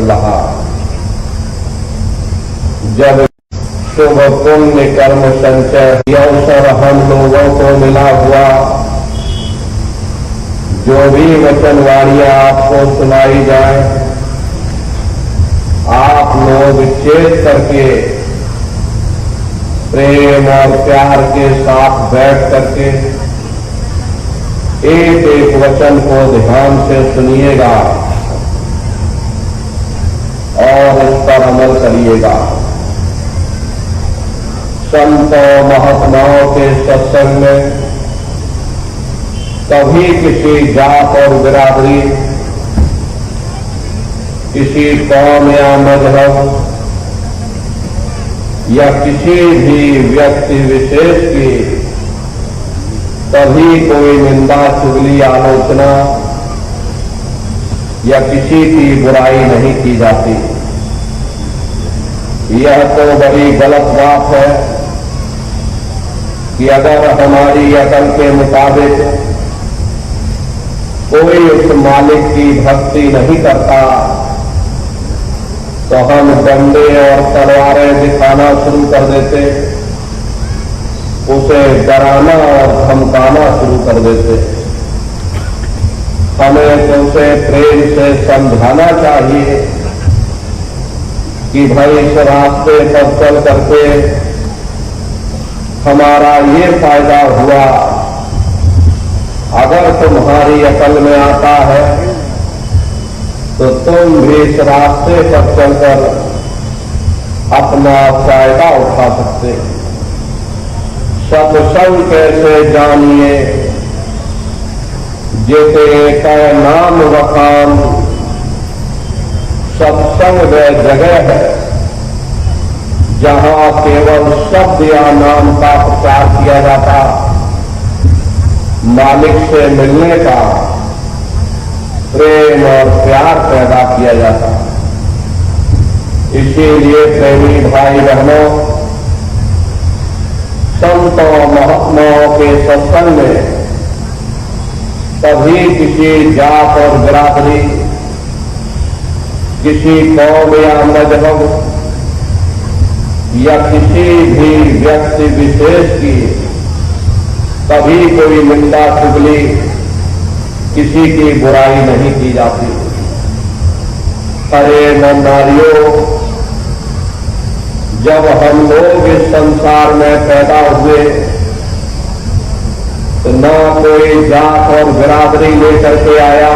चल रहा। जब शुभ पुण्य कर्म संचय अवसर हम लोगों को मिला हुआ, जो भी वचनवाणियां आपको सुनाई जाए, आप लोग चेत करके प्रेम और प्यार के साथ बैठ करके एक एक वचन को ध्यान से सुनिएगा और इस पर अमल करिएगा। संतों महात्माओं के सत्संग में कभी किसी जात और बिरादरी, किसी कौम या मजहब या किसी भी व्यक्ति विशेष की कभी कोई निंदा, चुगली, आलोचना या किसी की बुराई नहीं की जाती। यह तो बड़ी गलत बात है कि अगर हमारी अकल के मुताबिक कोई उस मालिक की भक्ति नहीं करता तो हम डंडे और तलवारें दिखाना शुरू कर देते, उसे डराना और धमकाना शुरू कर देते। हमें तो उसे प्रेम से समझाना चाहिए कि भाई इस रास्ते पर चल करके हमारा ये फायदा हुआ। अगर तुम्हारी अकल में आता है तो तुम भी इस रास्ते पर चलकर अपना फायदा उठा सकते। सत्संग कैसे जानिए, जेते कै नाम वखान, सत्संग वह जगह है जहां केवल शब्द या नाम का प्रचार किया जाता, मालिक से मिलने का प्रेम और प्यार पैदा किया जाता। इसीलिए प्रेमी भाई बहनों, संतों महात्माओं के सत्संग में कभी किसी जात और बिरादरी, किसी कौम या मजहब या किसी भी व्यक्ति विशेष की कभी कोई निंदा, चुगली, किसी की बुराई नहीं की जाती। अरे नारियों, जब हम लोग इस संसार में पैदा हुए तो न कोई जात और बिरादरी लेकर के आया,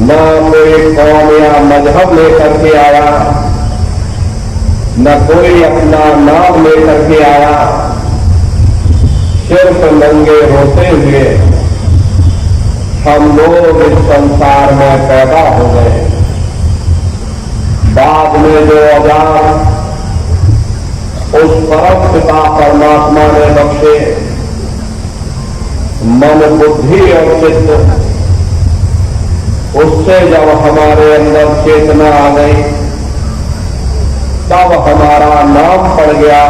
न कोई कौम या मजहब लेकर के आया, न कोई अपना नाम लेकर के आया। सिर्फ नंगे होते हुए हम लोग इस संसार में पैदा हो गए। बाद में जो औजार उस परम पिता परमात्मा ने बख्शे, मन, बुद्धि और चित्त, उससे जब हमारे अंदर चेतना आ गई, तब हमारा नाम पड़ गया।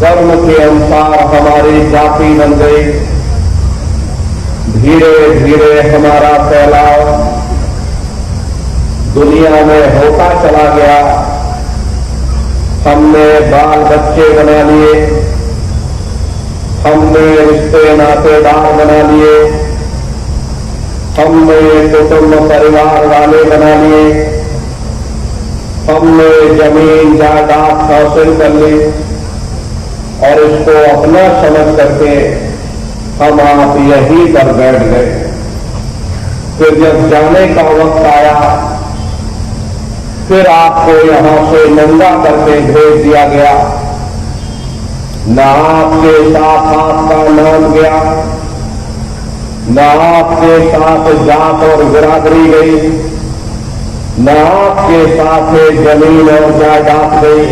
कर्म के अनुसार हमारी जाति बन गई। धीरे धीरे हमारा फैलाव दुनिया में होता चला गया। हमने बाल बच्चे बना लिए, हमने रिश्ते नातेदार बना लिए, हमने कुटुंब परिवार वाले बना लिए, हमने जमीन जायदाद हासिल कर ली और इसको अपना समझ करके हम आप यहीं पर बैठ गए। फिर जब जाने का वक्त आया, फिर आपको यहां से नंगा करके भेज दिया गया। न आपके साथ आपका नाम गया, न आपके साथ जात और बिरादरी गई, न आपके साथ जमीन और जायदाद गई।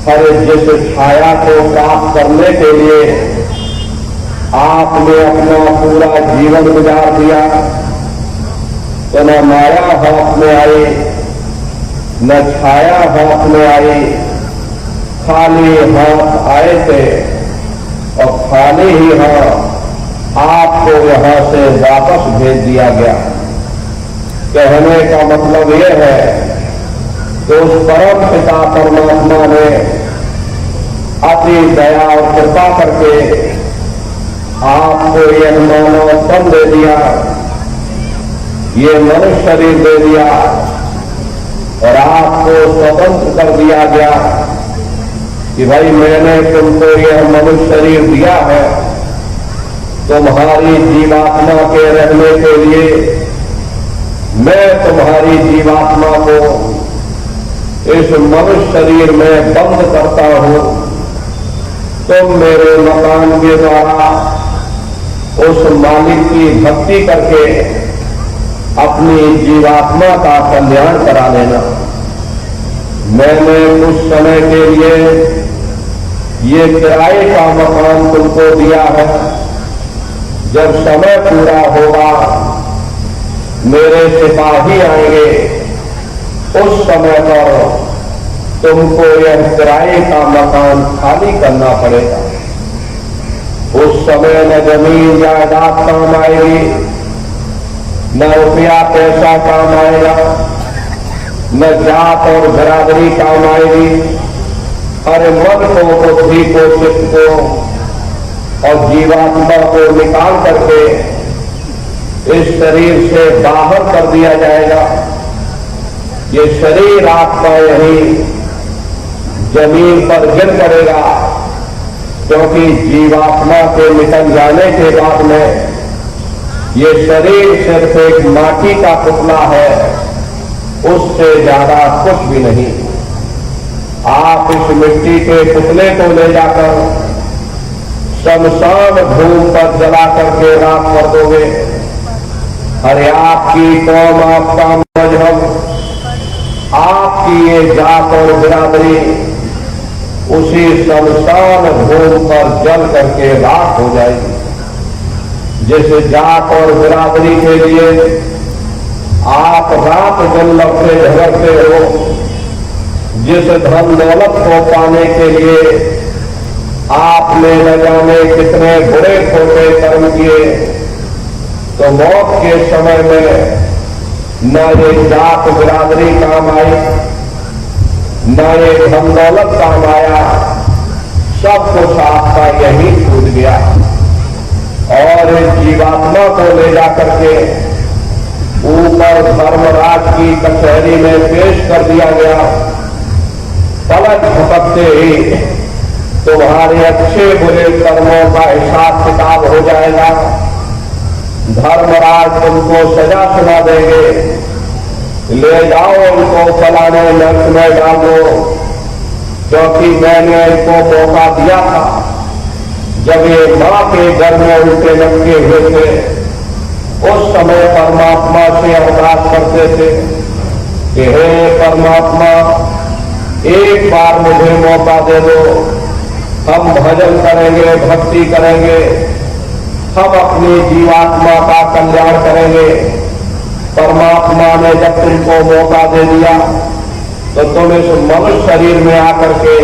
हर जिस छाया को प्राप्त करने के लिए आपने अपना पूरा जीवन गुजार दिया, तो न माया हाथ में आई, न छाया हाथ में आई, खाली हाथ आए थे और खाली ही हाथ आपको यहां से वापस भेज दिया गया। कहने का मतलब यह है कि उस परम पिता परमात्मा ने अति दया और कृपा करके आपको यह मानव तन दे दिया, ये मनुष्य शरीर दे दिया और आपको स्वतंत्र कर दिया गया कि भाई मैंने तुमको यह मनुष्य शरीर दिया है तुम्हारी जीवात्मा के रहने के लिए। मैं तुम्हारी जीवात्मा को इस मनुष्य शरीर में बंद करता हूं। तुम मेरे मकान के द्वारा उस मालिक की भक्ति करके अपनी जीवात्मा का कल्याण करा लेना। मैंने कुछ समय के लिए ये किराए का मकान तुमको दिया है। जब समय पूरा होगा मेरे सिपाही आएंगे, उस समय पर तुमको यह किराए का मकान खाली करना पड़ेगा। उस समय न जमीन जायदाद काम आएगी, न रुपया पैसा काम आएगा, न जात और बिरादरी काम आएगी। अरे मन को, बुद्धि को, चित्त को और जीवात्मा को निकाल करके इस शरीर से बाहर कर दिया जाएगा। ये शरीर आपका यही जमीन पर गिर पड़ेगा, क्योंकि जीवात्मा के निकल जाने के बाद में ये शरीर सिर्फ एक माटी का पुतला है, उससे ज्यादा कुछ भी नहीं। आप इस मिट्टी के पुतले को ले जाकर शमशान भूमि पर जला करके राख कर दोगे। अरे आपकी कौम, आपका मजहब, आपकी ये जात और बिरादरी उसी शमशान भूमि पर जल करके राख हो जाएगी। जिस जात और बिरादरी के लिए आप रात दिन लड़ते झगड़ते हो, जिस धन दौलत को पाने के लिए आपने न जाने कितने बुरे छोटे कर्म किए, तो मौत के समय में न ये जात बिरादरी काम आई, न ये धन दौलत काम आया, सब कुछ आपका यही छूट गया। और इस जीवात्मा को ले जाकर के ऊपर धर्मराज की कचहरी में पेश कर दिया गया। पलक झपकते ही तुम्हारे अच्छे बुरे कर्मों का हिसाब किताब हो जाएगा। धर्मराज तुमको सजा सुना देंगे, ले जाओ उनको फलाने नर्क में डाल दो, क्योंकि मैंने इनको मौका दिया था जब ये मां के घर में उल्टे लटके हुए थे। उस समय परमात्मा से अरदास करते थे कि हे परमात्मा, एक बार मुझे मौका दे दो, हम भजन करेंगे, भक्ति करेंगे, हम अपनी जीवात्मा का कल्याण करेंगे। परमात्मा ने जब तुमको मौका दे दिया तो तुम इस मनुष्य शरीर में आकर के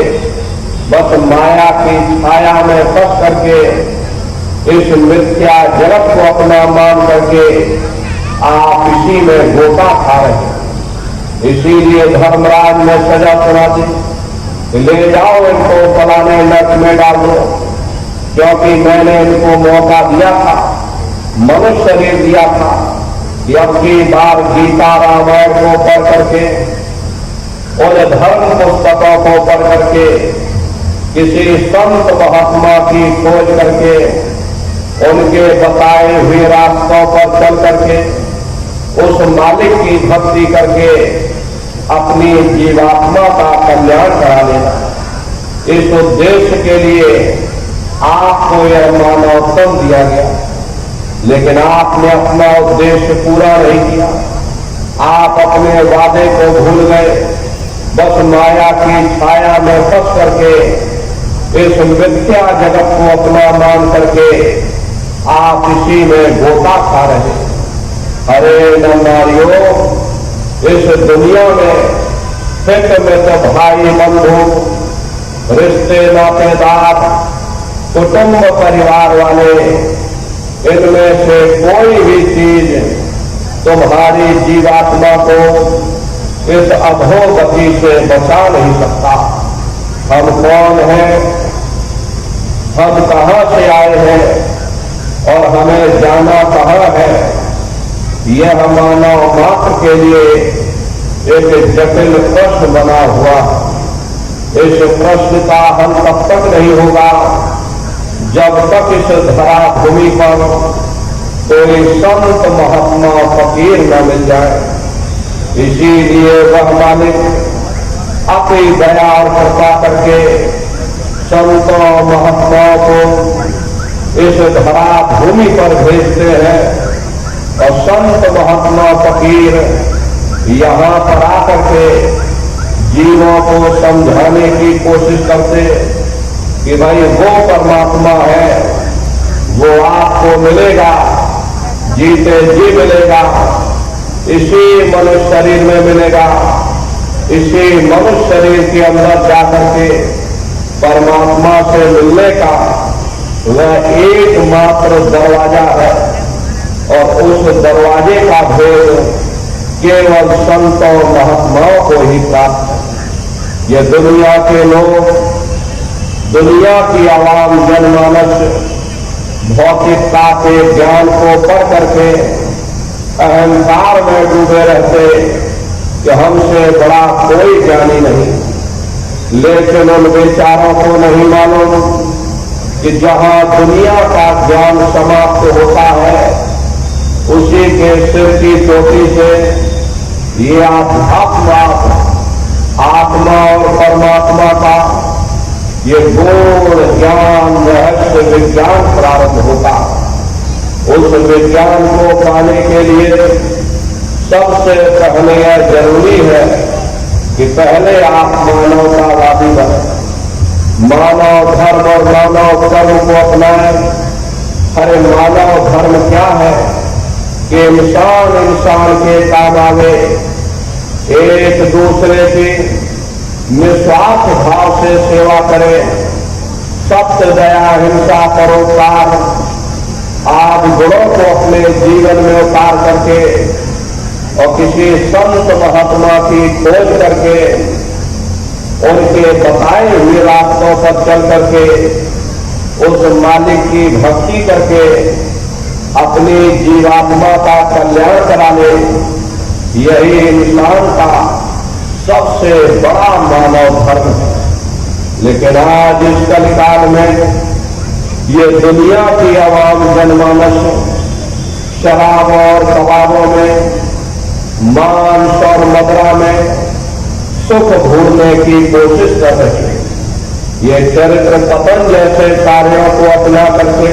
बस माया की छाया में फंस करके इस मिथ्या जगत को अपना मान करके आप इसी में गोता खा रहे हैं। इसीलिए धर्मराज ने सजा सुना दी, ले जाओ इनको फलाने नर्क में डाल दो, क्योंकि मैंने इनको मौका दिया था, मनुष्य शरीर दिया था कि अब की बार गीता रामायण को पढ़ करके और धर्म पुस्तकों को पढ़ करके किसी संत महात्मा की खोज करके उनके बताए हुए रास्तों पर चल करके उस मालिक की भक्ति करके अपनी जीवात्मा का कल्याण करा लेना। इस उद्देश्य के लिए आपको यह मानव तन दिया गया, लेकिन आपने अपना उद्देश्य पूरा नहीं किया। आप अपने वादे को भूल गए, बस माया की छाया में फंस करके इस मिथ्या जगत को अपना मान करके आप इसी में गोता खा रहे। अरे नंदारियों, इस दुनिया में हित में तो भाई बंधु, रिश्ते नातेदार, कुटुंब परिवार वाले, इनमें से कोई भी चीज तुम्हारी जीवात्मा को इस अधोगति से बचा नहीं सकता। हम कौन हैं, हम कहां से आए हैं और हमें जाना कहां है, यह मानव मात्र के लिए एक जटिल प्रश्न बना हुआ। इस प्रश्न का हल तब तक नहीं होगा जब तक इस धरा भूमि पर कोई संत महात्मा फकीर न मिल जाए। इसीलिए वह मालिक अपनी दया और कृपा करके संतों महात्माओं को इस धरा भूमि पर भेजते हैं और संत महात्मा फकीर यहाँ पर आकर के जीवों को समझाने की कोशिश करते कि भाई वो परमात्मा है, वो आपको मिलेगा, जीते जी मिलेगा, इसी मनुष्य शरीर में मिलेगा। इसी मनुष्य शरीर के अंदर जाकर के परमात्मा से मिलने का वह एकमात्र दरवाजा है और उस दरवाजे का भेद केवल संतों महात्माओं को ही प्राप्त है। ये दुनिया के लोग, दुनिया की आवाम जनमानस भौतिकता के ज्ञान को पढ़ करके अहंकार में डूबे रहते कि हमसे बड़ा कोई ज्ञानी नहीं। लेकिन उन बेचारों को नहीं मालूम कि जहां दुनिया का ज्ञान समाप्त होता है उसी के सिर की चोटी से ये आध्यात्म आत्मा और परमात्मा का ये गूढ़ ज्ञान रहस्य विज्ञान प्रारंभ होता। उस विज्ञान को पाने के लिए सबसे पहले यह जरूरी है कि पहले आप मानवतावादी बने, मानव धर्म और मानव कर्म को अपनाएं। अरे मानव धर्म क्या है कि इंसान इंसान के काम आवे, एक दूसरे की निस्वार्थ भाव से सेवा करे, सत्य दया हिंसा परोपकार आदि गुणों को अपने जीवन में उतार करके और किसी संत महात्मा की खोज करके उनके बताए हुए रास्तों पर चल करके उस मालिक की भक्ति करके अपनी जीवात्मा का कल्याण करा ले, यही इंसान का सबसे बड़ा मानव धर्म है। लेकिन आज इस कलिकाल में ये दुनिया की आवाम जनमानस शराब और कबाबों में, मांस और मदिरा में सुख ढूंढने की कोशिश कर रही है। ये चरित्र पतन जैसे कार्यों को अपना करके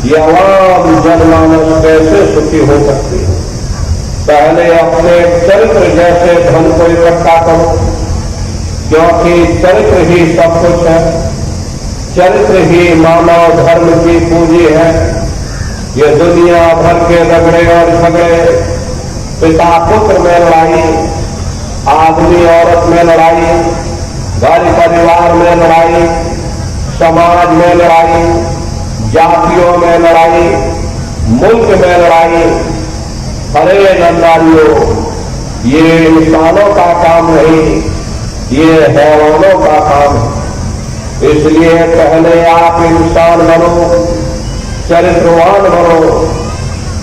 ये आवाम जनमानस कैसे सुखी हो सकती है। पहले अपने चरित्र जैसे धन को इकट्ठा करो, क्योंकि चरित्र ही सब कुछ है, चरित्र ही मानव धर्म की पूंजी है। ये दुनिया भर के झगड़े और झगड़े, पिता पुत्र में लड़ाई, आदमी औरत में लड़ाई, घर परिवार में लड़ाई, समाज में लड़ाई, जातियों में लड़ाई, मुल्क में लड़ाई। अरे नंदारियों, ये इंसानों का काम नहीं, ये हैवानों का काम है। इसलिए पहले आप इंसान बनो, चरित्रवान बनो,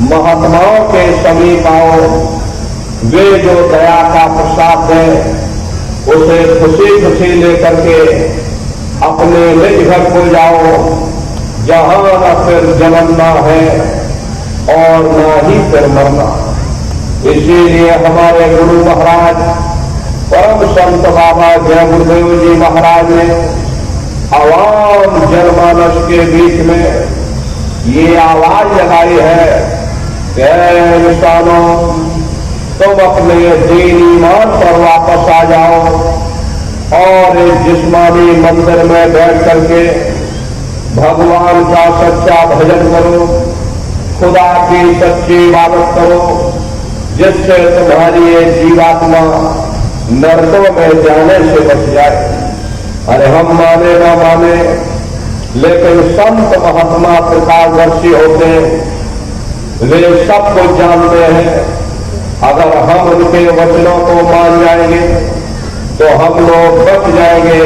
महात्माओं के समीप आओ। वे जो दया का प्रसाद दें उसे खुशी खुशी लेकर के अपने निज घर को जाओ, जहां न फिर जन्मना है और न ही फिर मरना। इसीलिए हमारे गुरु महाराज परम संत बाबा जय गुरुदेव जी महाराज ने आवाम जनमानस के बीच में ये आवाज लगाई है कि इंसानों, तुम अपने दीन ईमान पर वापस आ जाओ और इस जिस्मानी मंदिर में बैठ करके भगवान का सच्चा भजन करो, खुदा की सच्ची इबादत करो, जिससे तुम्हारी ये जीवात्मा नरकों में जाने से बच जाए। अरे हम माने न माने, लेकिन संत महात्मा प्रकाशदर्शी होते, वे सब कुछ जानते हैं। अगर हम उनके वचनों को मान जाएंगे तो हम लोग बच जाएंगे,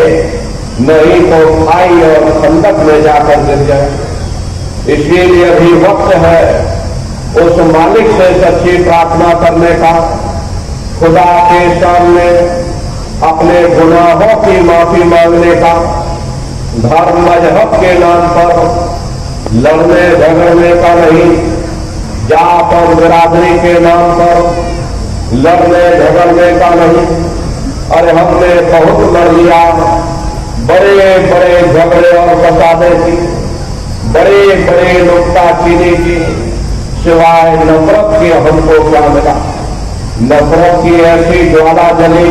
नहीं तो खाई और खंडक में जाकर गिर जाएंगे। इसीलिए अभी वक्त है उस मालिक से सच्ची प्रार्थना करने का, खुदा के सामने अपने गुनाहों की माफी मांगने का, धर्म मजहब के नाम पर लड़ने झगड़ने का नहीं, जात और बिरादरी के नाम पर लड़ने झगड़ने का नहीं। अरे हमने बहुत लड़ लिया, बड़े बड़े झगड़े और फसादे की, बड़े बड़े नुक्ताचीनी की, सिवाय नफरत के हमको क्या मिला? नफरत की ऐसी ज्वाला जली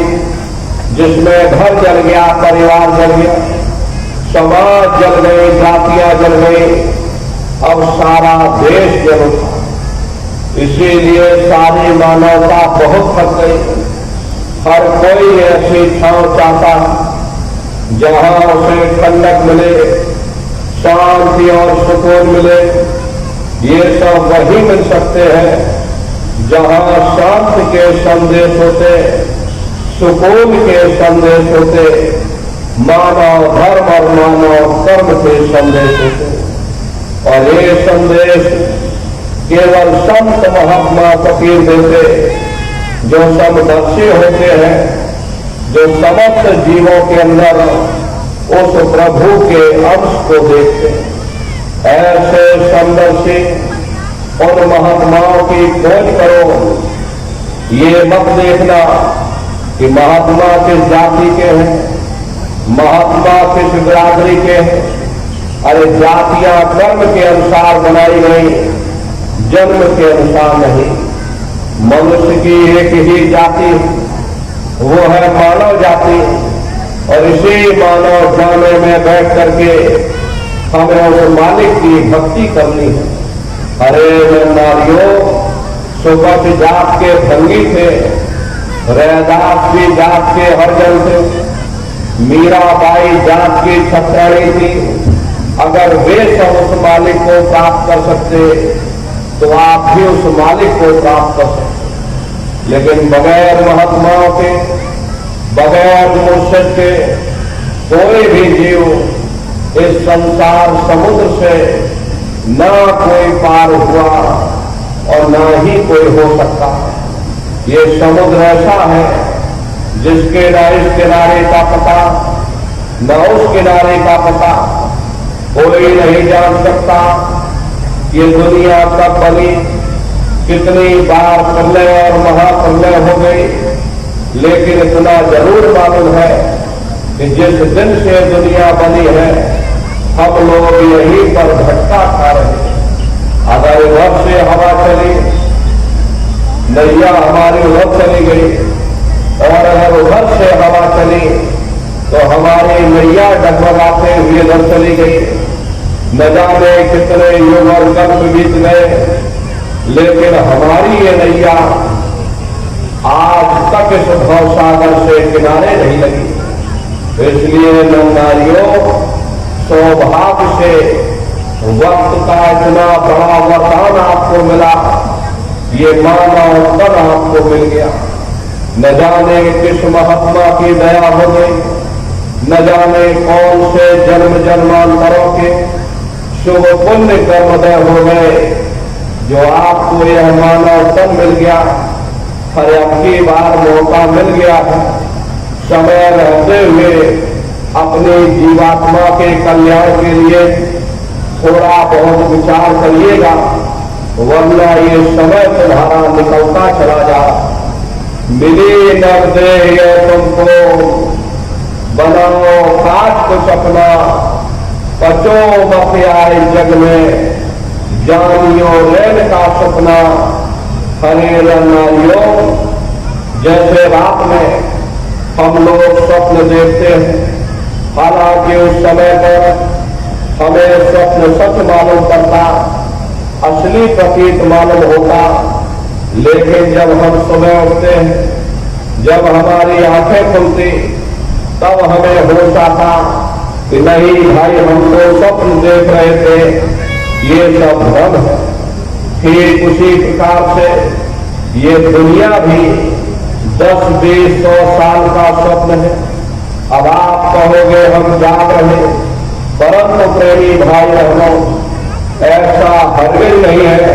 जिसमें घर जल गया, परिवार जल गया, समाज जल गए, जातियां जल गई, अब सारा देश जल उठा। इसीलिए सारी मानवता बहुत थक गई। हर कोई ऐसी छांव चाहता जहां उसे ठंडक मिले, शांति और सुकून मिले। ये सब वही मिल सकते हैं जहां शांति के संदेश होते, सुकून के संदेश होते, मानव धर्म और मानव कर्म के संदेश होते। और ये संदेश केवल संत महात्मा फकीर देते, जो समदर्शी होते हैं, जो समस्त जीवों के अंदर उस प्रभु के अंश को देखते हैं। ऐसे समदर्शी उन महात्माओं की खोज करो। ये मत देखना कि महात्मा किस जाति के हैं, महात्मा किस बिरादरी के हैं। अरे जातियां कर्म के अनुसार बनाई गई, जन्म के अनुसार नहीं। मनुष्य की एक ही जाति, वो है मानव जाति, और इसी मानव जाने में बैठ करके हमें उस मालिक की भक्ति करनी है। अरे नारियों, सुबह जात के भंगी थे, रैदास भी जात के हरजन थे, मीराबाई जात की छत्राणी थी। अगर वे सब उस मालिक को प्राप्त कर सकते तो आप भी उस मालिक को प्राप्त कर सकते। लेकिन बगैर महात्माओं के, बगैर मुर्शिद के कोई भी जीव इस संसार समुद्र से न कोई पार हुआ और न ही कोई हो सकता। ये समुद्र ऐसा है जिसके न इस किनारे का पता न उस किनारे का पता कोई नहीं जान सकता। ये दुनिया कब बनी, कितनी बार प्रलय और महाप्रलय हो गई, लेकिन इतना जरूर मालूम है कि जिस दिन से दुनिया बनी है हम लोग यहीं पर भटका खा रहे हैं। अगर उधर से हवा चली, नैया हमारी उधर चली गई, और अगर उधर से हवा चली तो हमारी नैया डगमगाते हुए इधर चली गई। न जाने कितने युग और कल्प बीत गए, लेकिन हमारी ये नैया आज तक इस भवसागर से किनारे नहीं लगी। इसलिए नारियों, सौभाग्य से वक्त का इतना बड़ा वरदान आपको मिला, ये मानव तन आपको मिल गया। न जाने किस महात्मा की दया हो गई, न जाने कौन से जन्म जन्मांतरों के शुभ पुण्य कर्मोदय हो गए जो आपको यह मानव तन मिल गया। हर अब की बार मौका मिल गया है, समय रहते हुए अपनी जीवात्मा के कल्याण के लिए थोड़ा बहुत विचार करिएगा, वरना ये समय तुम्हारा निकलता चला जा। मिली नगदे तुमको, बनाओ काट कुछ अपना, बचो मत आए जग में, जानियो रैन का सपना। हरे नारियों, जैसे रात में हम लोग स्वप्न देखते हैं, हालांकि उस समय पर हमें स्वप्न सच मालूम करता, असली प्रतीत मालूम होता, लेकिन जब हम सुबह उठते हैं, जब हमारी आंखें खुलती, तब हमें होश आता कि नहीं भाई, हम तो स्वप्न देख रहे थे, ये सब भ्रम है। ठीक उसी प्रकार से ये दुनिया भी 10, 20, 100 साल का स्वप्न है। अब आप कहोगे हम जाग रहे, परंतु प्रेमी भाई बहनों, ऐसा हरगिज नहीं है।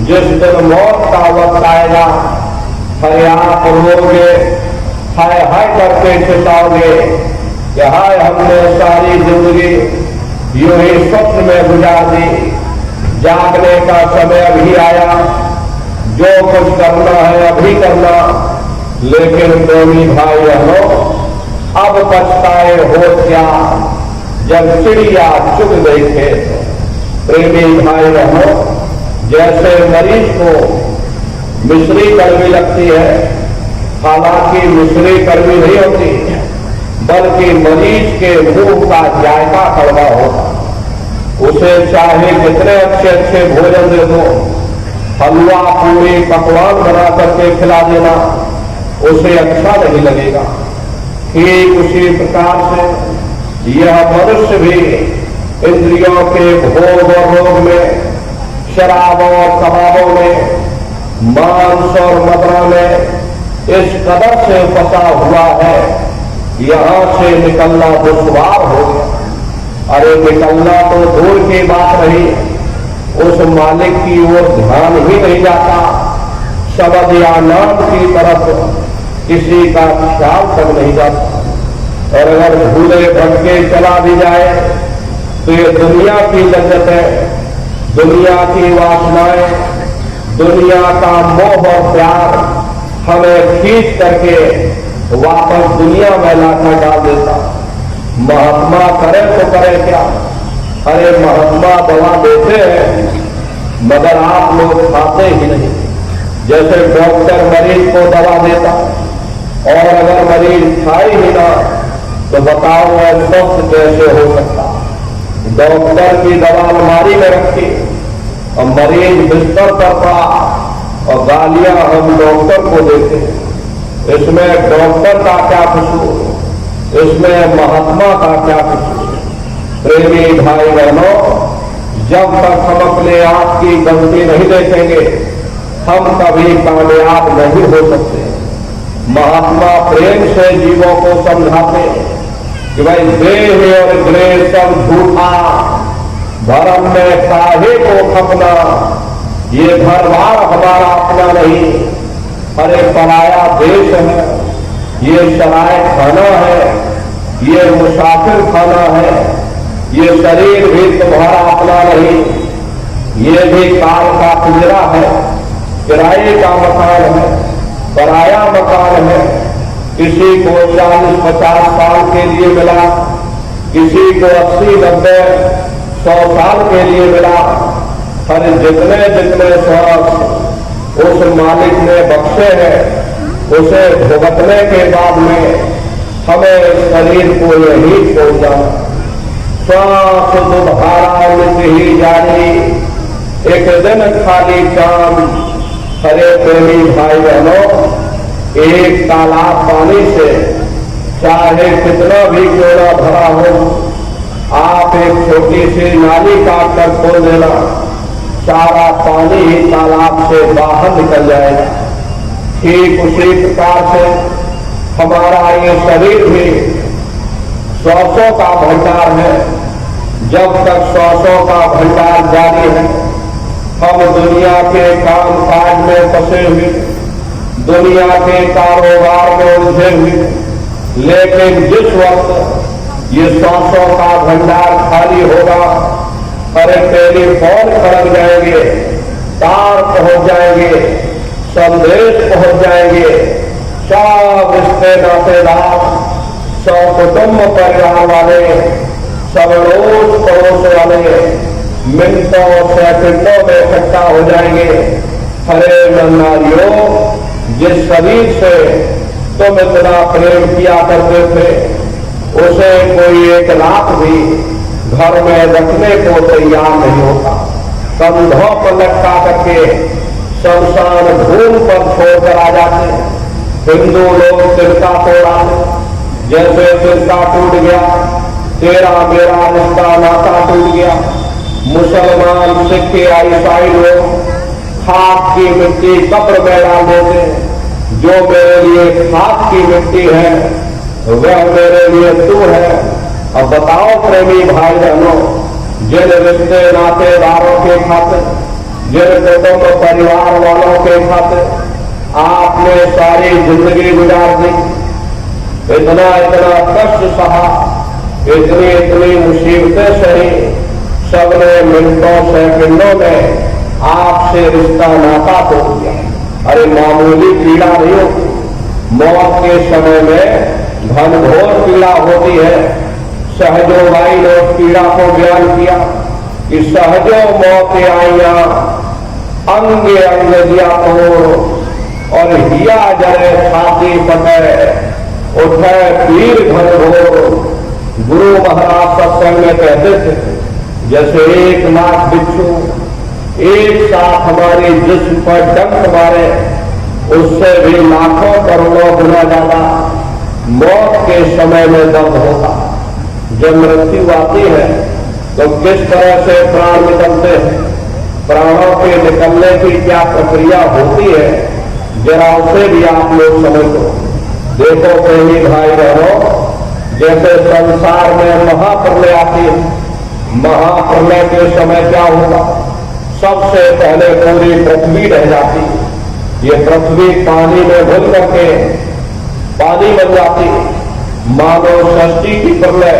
जिस दिन मौत का वक्त आएगा, हरे आप रोगे, हाय हाय करके चिल्लाओगे कि हाय हमने सारी जिंदगी यूं ही स्वप्न में गुजार दी, जागने का समय अभी आया, जो कुछ करना है अभी करना। लेकिन प्रेमी भाई बहनों, अब पछताए हो क्या जब चिड़िया चुग गई खेत। प्रेमी भाई बहनों, जैसे मरीज को मिश्री कड़वी लगती है, हालांकि मिश्री कड़वी नहीं होती, बल्कि मरीज के मुंह का जायका कड़वा होता। उसे चाहे कितने अच्छे अच्छे भोजन दे दो, हलवा पूरी पकवान बना करके खिला देना, उसे अच्छा नहीं लगेगा। ठीक उसी प्रकार से यह मनुष्य भी इंद्रियों के भोग और रोग में, शराब और कबाबों में, मांस और मदरा में इस कदर से फंसा हुआ है, यहां से निकलना दुश्वार हो गया। अरे निकलना तो दूर की बात रही, उस मालिक की ओर ध्यान ही नहीं जाता, शब्द या नाम की तरफ किसी का ख्याल तक नहीं जाता। और अगर भूले भटके चला भी जाए तो ये दुनिया की लज्जत है, दुनिया की वासनाएं, दुनिया का मोह और प्यार हमें खींच करके वापस दुनिया में लाकर डाल देता। महात्मा करे तो करे क्या? अरे महात्मा दवा देते हैं मगर आप लोग खाते ही नहीं। जैसे डॉक्टर मरीज को दवा देता और अगर मरीज खाए ही ना तो बताओ वह स्वस्थ कैसे हो सकता। डॉक्टर की दवा अलमारी में रखी और मरीज बिस्तर पर पड़ा और गालियां हम डॉक्टर को देते हैं। इसमें डॉक्टर का क्या कसूर, इसमें महात्मा का क्या कसूर? प्रेमी भाई बहनों, जब तक हम अपने आप की गलती नहीं देखेंगे हम कभी कामयाब नहीं हो सकते। महात्मा प्रेम से जीवों को समझाते कि भाई देह और गृह सब झूठा, धर्म में काहे को खपना, ये घर बार हमारा अपना नहीं, अरे पराया देश है, ये सराय खाना है, ये मुसाफिर खाना है, ये शरीर भी तुम्हारा अपना नहीं, ये भी काल का पिंजरा है, किराए का मकान है, पराया मकान है। किसी को 40-50 साल के लिए मिला, किसी को 80-90-100 साल के लिए मिला। हर जितने जितने श्वास उस मालिक ने बख्शे हैं, उसे भुगतने के बाद में हमें शरीर को यही छोड़ना। श्वास तुम्हारा नित ही जारी, एक दिन खाली काम। हरे प्रेमी भाई बहनों, एक तालाब पानी से चाहे कितना भी क्यों भरा हो, आप एक छोटी सी नाली काट कर खोल देना, सारा पानी ही तालाब से बाहर निकल जाएगा। ठीक उसी प्रकार से हमारा ये शरीर भी श्वासों का भंडार है। जब तक श्वासों का भंडार जारी है, हम दुनिया के काम काज में फंसे हुए, दुनिया के कारोबार में उलझे हुए। लेकिन जिस वक्त ये श्वासों का भंडार खाली होगा, अरे टेलीफोन खड़क जाएंगे, तार पहुंच जाएंगे, संदेश पहुंच जाएंगे, सब रिश्ते नातेदार, सब कुटुंब परिवार वाले, सब रोज पड़ोस वाले मिनटों सेकंडों में इकट्ठा हो जाएंगे। हरे नन्नारियों, जिस शरीर से तुम इतना प्रेम किया करते थे, उसे कोई 1 लाख भी घर में रखने को तैयार नहीं होता। कंधों पर लटका करके शमशान भूमि पर छोड़कर आ जाते। हिंदू लोग तिरका तोड़ा, जैसे तिरका टूट गया, तेरा मेरा रिश्ता नाता टूट गया। मुसलमान, सिख, ईसाई लोग खाक की मिट्टी कब्र में डाल देते हैं। जो मेरे लिए खाक की मिट्टी है वह मेरे लिए तू है। अब बताओ प्रेमी भाई बहनों, जिन रिश्ते नातेदारों के खातिर, जिन कुटुंब परिवार वालों के खातिर आपने सारी जिंदगी गुजार दी, इतना इतना कष्ट सहा, इतनी इतनी मुसीबतें सही, सबने मिनटों सेकंडों में आपसे रिश्ता नाता तोड़ दिया। अरे मामूली पीड़ा नहीं होती, मौत के समय में घनघोर पीड़ा होती है। सहजो भाई ने उस पीड़ा को बयान किया कि सहजो मौत आइया अंग अंग दिया तोड़, और हिया जरे छाती फटे उठे पीर घनघोर। गुरु महाराज सत्संग में कहते थे, जैसे 1 लाख बिच्छू एक साथ हमारे जिस्म पर डंक मारे, उससे भी लाखों करोड़ों गुना ज्यादा मौत के समय में दर्द होता। जब मृत्यु आती है तो किस तरह से प्राण निकलते हैं, प्राणों के निकलने की क्या प्रक्रिया होती है, जरा उसे भी आप लोग समझ लो। देखो प्रेमी भाई बहनों, जैसे संसार में महाप्रलय आती है, महाप्रलय के समय क्या होगा, सबसे पहले पूरी पृथ्वी रह जाती है। ये पृथ्वी पानी में घुल करके पानी बन जाती है। मानव सृष्टि की प्रलय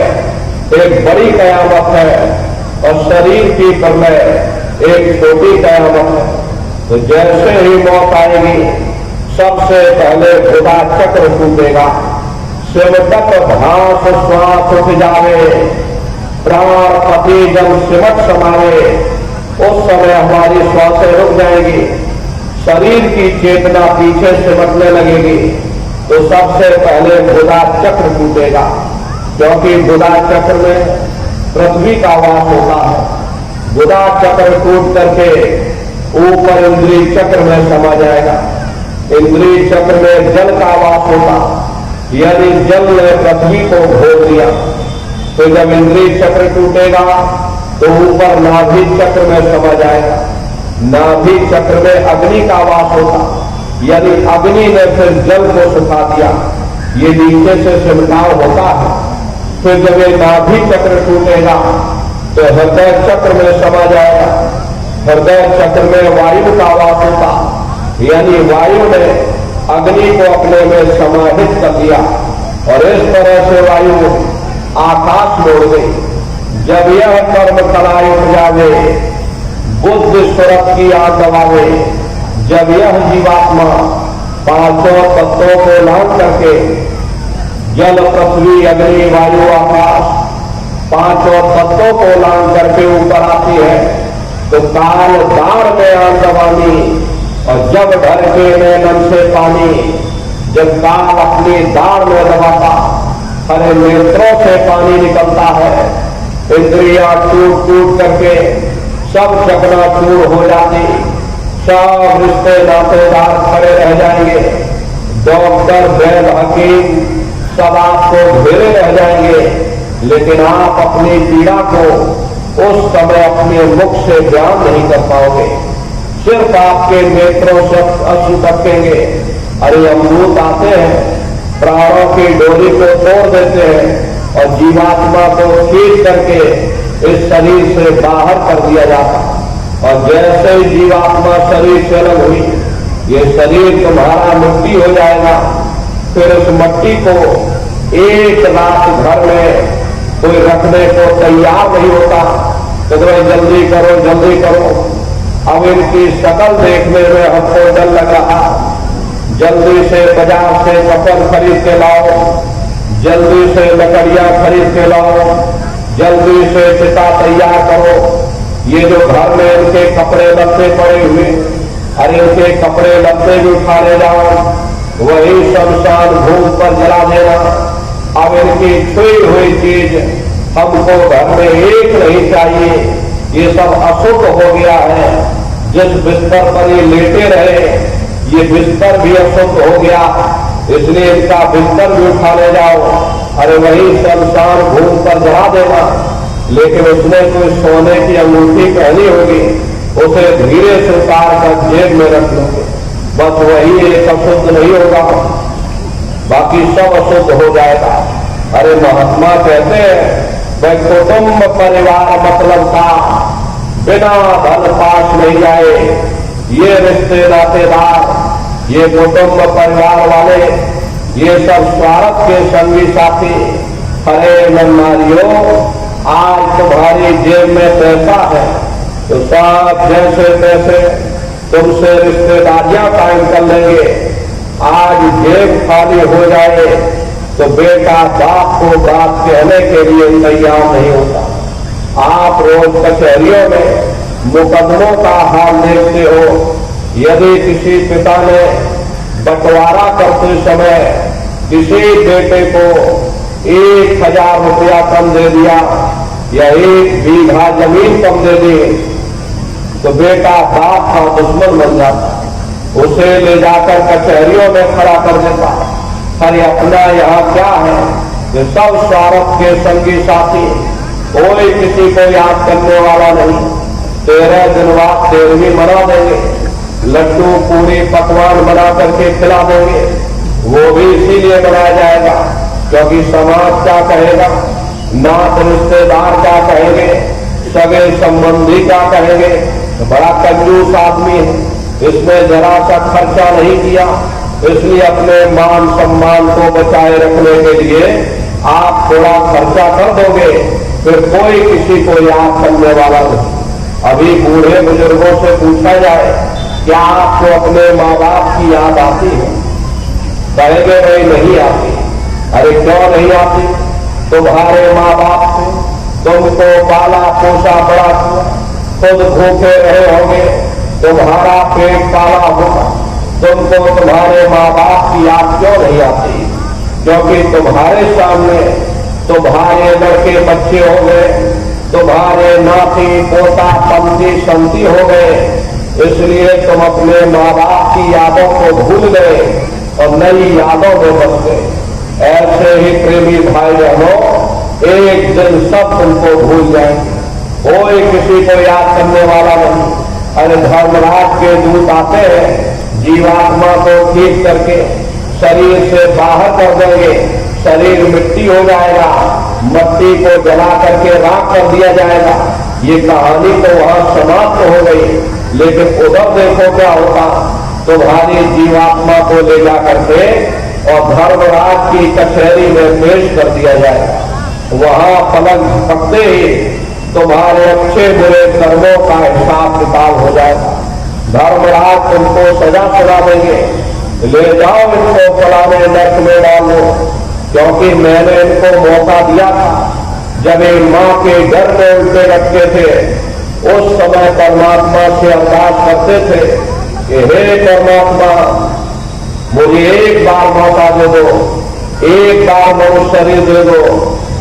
एक बड़ी कयामत है और शरीर की प्रलय एक छोटी कयामत है। तो जैसे ही मौत आएगी, सबसे पहले बुधा चक्र टूटेगा, सिमटक भास श्वास उठ जावे, प्राण पति जब सिमट समावे, उस समय हमारी श्वासें रुक जाएगी, शरीर की चेतना पीछे सिमटने लगेगी। तो सबसे पहले बुधा चक्र टूटेगा, क्योंकि बुधा चक्र में पृथ्वी का वास होता है। बुधा चक्र टूट करके ऊपर इंद्रिय चक्र में समा जाएगा। इंद्रिय चक्र में जल का वास होता, यदि जल ने पृथ्वी को घोल दिया, तो जब इंद्रिय चक्र टूटेगा तो ऊपर नाभि चक्र में समा जाएगा। नाभि चक्र में अग्नि का वास होता, यदि अग्नि ने फिर जल को सुखा दिया, ये नीचे से सिमटाव होता है। फिर जब ये नाभि चक्र टूटेगा तो हृदय चक्र में समा जाएगा। हृदय चक्र में वायु का वास होता, यानी वायु ने अग्नि को अपने में समाहित कर दिया और इस तरह से वायु आकाश मोड़ गई। जब यह कर्म कलाई उठ जावे, बुद्ध स्वरत की आग दबावे, जब यह जीवात्मा पांचों तत्वों को लांघ करके जल पृथ्वी अग्नि वायु आकाश पांचों तत्वों को लांघ करके ऊपर आती है, तो काल दार में आग दबानी, और जब ढर के नैनन से पानी, जब काल अपनी दार में दबाता, हरे नेत्रों से पानी निकलता है, इंद्रियां टूट टूट करके सब चकनाचूर हो जाती, सब रिश्ते नातेदार खड़े रह जाएंगे, डॉक्टर वैद हकीम सब आपको घेरे रह जाएंगे, लेकिन आप अपनी पीड़ा को उस समय अपने मुख से बयान नहीं कर पाओगे। सिर्फ आपके नेत्रों से अश्रु टपकेंगे। अरे अमृत आते हैं, प्राणों की डोरी को तोड़ देते हैं और जीवात्मा को खींच करके इस शरीर से बाहर कर दिया जाता। और जैसे ही जीवात्मा शरीर से अलग हुई, ये शरीर तुम्हारा मिट्टी हो जाएगा। फिर उस मिट्टी को 1 लाख घर में कोई रखने को तैयार नहीं होता, तो भाई जल्दी करो जल्दी करो। अब इनकी शकल देखने में हमको डर लग रहा, जल्दी से बाजार से कपड़ खरीद के लाओ, जल्दी से लकड़ियां खरीद के लाओ, जल्दी से चिता तैयार करो। ये जो घर में इनके कपड़े लत्ते पड़े हुए, अरे इनके कपड़े लत्ते भी उठा ले जाओ, वही शमशान भूमि पर जला देना। अब इनकी छुई हुई चीज हमको घर में एक नहीं चाहिए, ये सब अशुद्ध हो गया है। जिस बिस्तर पर ये लेटे रहे, ये बिस्तर भी अशुद्ध हो गया, इसलिए इनका बिस्तर भी उठा ले जाओ, अरे वही शमशान भूमि पर जला देना। लेकिन उसने कोई सोने की अंगूठी पहनी होगी, उसे धीरे से उतार कर जेब में रख लोगे, बस वही एक अशुद्ध नहीं होगा, बाकी सब अशुद्ध हो जाएगा। अरे महात्मा कहते हैं भाई कुटुंब परिवार मतलब था, बिना धन पास नहीं जाए। ये रिश्ते नातेदार, ये कुटुंब परिवार वाले, ये सब स्वार्थ के संगी साथी। अरे नन्नारियों, आज तुम्हारी जेब में पैसा है तो सब जैसे तैसे तुमसे रिश्तेदारियां कायम कर लेंगे। आज जेब खाली हो जाए तो बेटा बाप को बात कहने के लिए तैयार नहीं होता। आप रोज कचहरियों में मुकदमों का हाल देखते हो। यदि किसी पिता ने बंटवारा करते समय किसी बेटे को 1000 रुपया कम दे दिया या 1 बीघा जमीन कम दे दी तो बेटा बाप का दुश्मन बन जाता, उसे ले जाकर कचहरियों में खड़ा कर देता। अरे अपना यहाँ क्या है कि सब स्वार्थ के संगी साथी, कोई किसी को याद करने वाला नहीं। 13 दिन बाद 13वीं मना देंगे, लड्डू पूरी पकवान बना करके खिला देंगे। वो भी इसीलिए बनाया जाएगा क्योंकि समाज क्या कहेगा, नात रिश्तेदार क्या कहेंगे, सगे संबंधी क्या कहेंगे। बड़ा कंजूस आदमी है, इसने जरा सा खर्चा नहीं किया, इसलिए अपने मान सम्मान को बचाए रखने के लिए आप थोड़ा खर्चा कर दोगे, फिर कोई किसी को याद करने वाला नहीं। अभी बूढ़े बुजुर्गों से पूछा जाए क्या आपको अपने माँ बाप की याद आती है, कहेंगे भाई नहीं आती। अरे क्यों नहीं आती? तुम्हारे माँ बाप से तुमको पाला पोसा बड़ा किया, खुद भूखे रहे होंगे, तुम्हारा पेट पाला होगा, तुमको तुम्हारे माँ बाप की याद क्यों नहीं आती? क्योंकि तुम्हारे सामने तुम्हारे लड़के बच्चे हो गए, तुम्हारे नाती पोता पंथी संती हो गए, इसलिए तुम अपने माँ बाप की यादों को भूल गए और नई यादों में बस गए। ऐसे ही प्रेमी भाई बहनों, एक दिन सब तुमको भूल जाएंगे, कोई किसी को याद करने वाला नहीं। अरे धर्मराज के दूत आते हैं, जीवात्मा को ठीक करके शरीर से बाहर कर देंगे, शरीर मिट्टी हो जाएगा, मट्टी को जला करके राख कर दिया जाएगा। ये कहानी तो वहां समाप्त हो गई, लेकिन उधर देखो क्या होता, तुम्हारी जीवात्मा को ले जा करके और धर्मराज की कचहरी में पेश कर दिया जाएगा। वहां पलक झपकते ही तुम्हारे अच्छे बुरे कर्मों का हिसाब किताब हो जाएगा। धर्मराज तुमको सजा सुना देंगे, ले जाओ इनको फलाने नर्क में डालो, क्योंकि मैंने इनको मौका दिया था जब एक मां के घर में उल्टे रखते थे, उस समय परमात्मा से अरदास करते थे कि हे परमात्मा मुझे एक बार मौका दे दो, एक बार मनुष्य शरीर दे दो,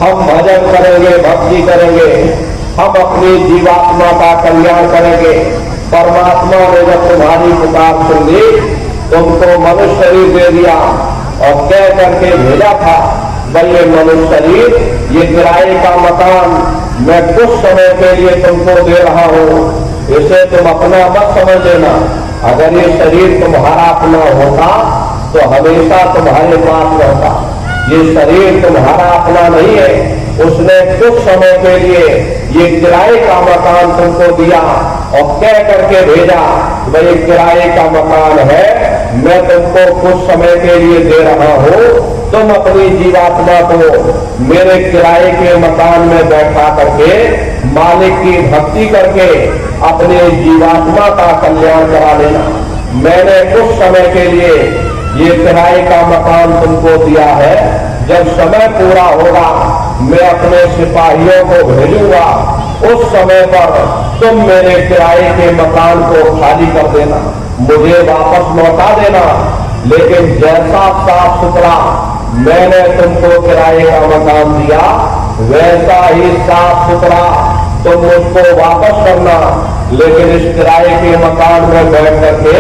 हम भजन करेंगे, भक्ति करेंगे, हम अपनी जीवात्मा का कल्याण करेंगे। परमात्मा ने जब तुम्हारी पुकार सुन ली, तुमको मनुष्य शरीर दे दिया और कह करके भेजा था भाई ये मनुष्य शरीर, ये किराए का मकान मैं कुछ समय के लिए तुमको दे रहा हूं, इसे तुम अपना मत समझ लेना। अगर ये शरीर तुम्हारा अपना होता तो हमेशा तुम्हारे पास रहता। ये शरीर तुम्हारा अपना नहीं है, उसने कुछ समय के लिए ये किराए का मकान तुमको दिया और कह करके भेजा भाई किराए का मकान है, मैं तुमको कुछ समय के लिए दे रहा हूं, तुम अपनी जीवात्मा को मेरे किराए के मकान में बैठा करके मालिक की भक्ति करके अपने जीवात्मा का कल्याण करा लेना। मैंने कुछ समय के लिए ये किराए का मकान तुमको दिया है, जब समय पूरा होगा मैं अपने सिपाहियों को भेजूंगा, उस समय पर तुम मेरे किराए के मकान को खाली कर देना, मुझे वापस लौटा देना। लेकिन जैसा साफ सुथरा मैंने तुमको किराए का मकान दिया, वैसा ही साफ सुथरा तुम मुझको वापस करना। लेकिन इस किराए के मकान में बैठ करके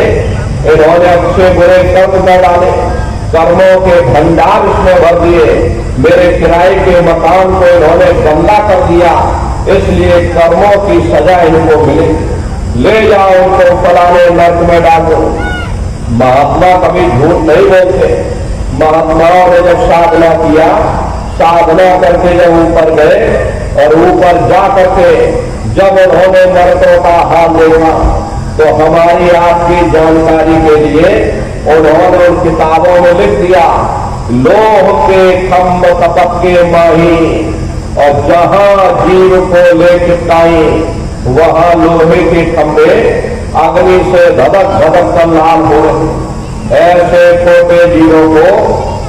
इन्होंने अच्छे बुरे कर्म न डाले, कर्मों के भंडार इसमें भर दिए, मेरे किराए के मकान को इन्होंने गंदा कर दिया, इसलिए कर्मों की सजा इनको मिलेगी। ले जाओ उनको फलाने नर्क में डालो। महात्मा कभी झूठ नहीं बोलते। महात्माओं ने जब साधना किया, साधना करके जब ऊपर गए और ऊपर जा करके जब उन्होंने नरकों का हाल देखा तो हमारी आपकी जानकारी के लिए उन्होंने उन किताबों में लिख दिया, लोह के खम्भ तपक के माही, और जहां जीव को ले चिपकाई वहां लोहे के खंभे अग्नि से धधक धधक कर लाल हो रहे। ऐसे छोटे जीवों को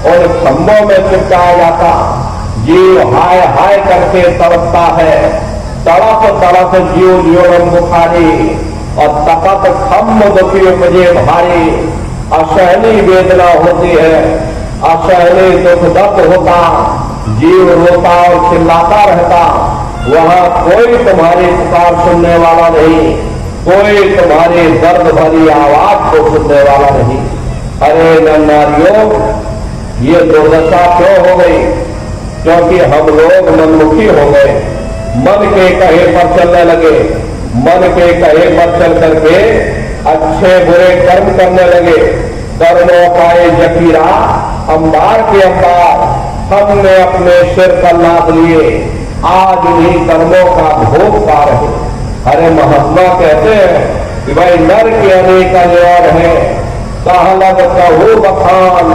उन खंभों में चिपकाया जाता। जीव हाय हाय करके तड़पता है, तड़प तड़प जीव जीवन बुखारी, और तपत खम्भ दुखी उपजे भारी। असहनीय वेदना होती है, असहनीय दुख दर्द होता, जीव रोता और चिल्लाता रहता। वहां कोई तुम्हारी पुकार सुनने वाला नहीं, कोई तुम्हारी दर्द भरी आवाज को सुनने वाला नहीं। अरे नन्नारियों, ये दुर्दशा क्यों हो गई? क्योंकि हम लोग मनमुखी हो गए, मन के कहे पर चलने लगे, मन के कहे पर चल करके अच्छे बुरे कर्म करने लगे। कर्मों पाए जकीरा अंबार के अंबार, हमने अपने सिर पर लाद लिए, आज उन्हीं कर्मों का भोग पा रहे। अरे महात्मा कहते हैं कि भाई नर के अनेक और है, कहा लग कहू बखान,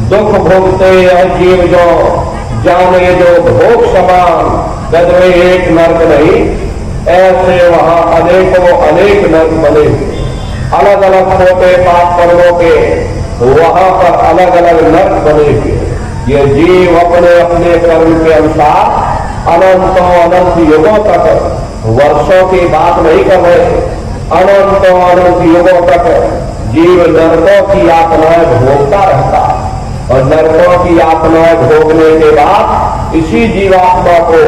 दुख भोगते जीव जो जाने जो भोग समान, गद में एक नर्क नहीं, ऐसे वहां अनेकों अनेक नर्क बने, अलग अलग छोटे पाप कर्मों के वहां पर अलग अलग नर्क बने हुए। ये जीव अपने अपने कर्म के अनुसार अनंतों अनंत युगों तक, वर्षों की बात नहीं कर रहे, अनंतों अनंत युगों तक जीव नरकों की यातनाएं भोगता रहता। और नरकों की यातनाएं भोगने के बाद इसी जीवात्मा को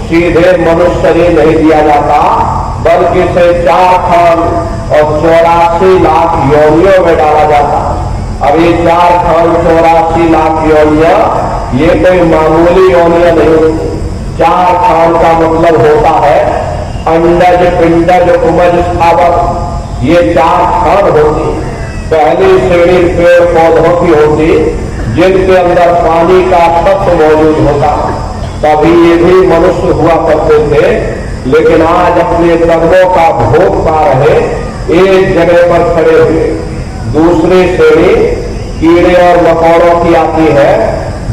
सीधे मनुष्य शरीर नहीं दिया जाता, बल्कि इसे 4 खान और 84 लाख योनियों में डाला जाता। अब ये 4 खान 84 लाख योनियां ये कोई मामूली योनियां नहीं होती। 4 खान का मतलब होता है अंडज पिंडज उमज स्थावक, ये 4 खान होती। पहली श्रेणी पेड़ पौधों की होती जिनके अंदर पानी का तत्व मौजूद होता, तभी ये भी मनुष्य हुआ करते थे। लेकिन आज अपने कर्मों का भोग पा रहे एक जगह पर खड़े हुए। दूसरी श्रेणी कीड़े और मकोड़ों की आती है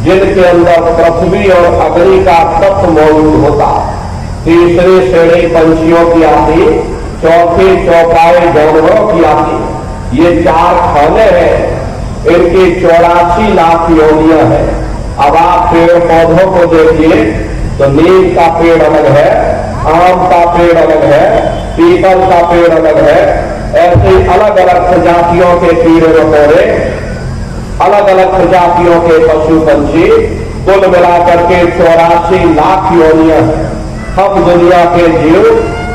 जिनके अंदर पृथ्वी और अग्नि का तत्व मौजूद होता। तीसरी श्रेणी पंछियों की आती, चौथी चौपाई जानवरों की आती। ये 4 खाने हैं, इनकी 84 लाख योनियां हैं। अब आप पेड़ पौधों को देखिए तो नीम का पेड़ अलग है, आम का पेड़ अलग है, पीपल का पेड़ अलग है। ऐसे अलग अलग प्रजातियों के कीड़े मकोड़े, अलग अलग प्रजातियों के पशु पंछी, कुल मिलाकर के 84 लाख योनियां हैं। हम दुनिया के जीव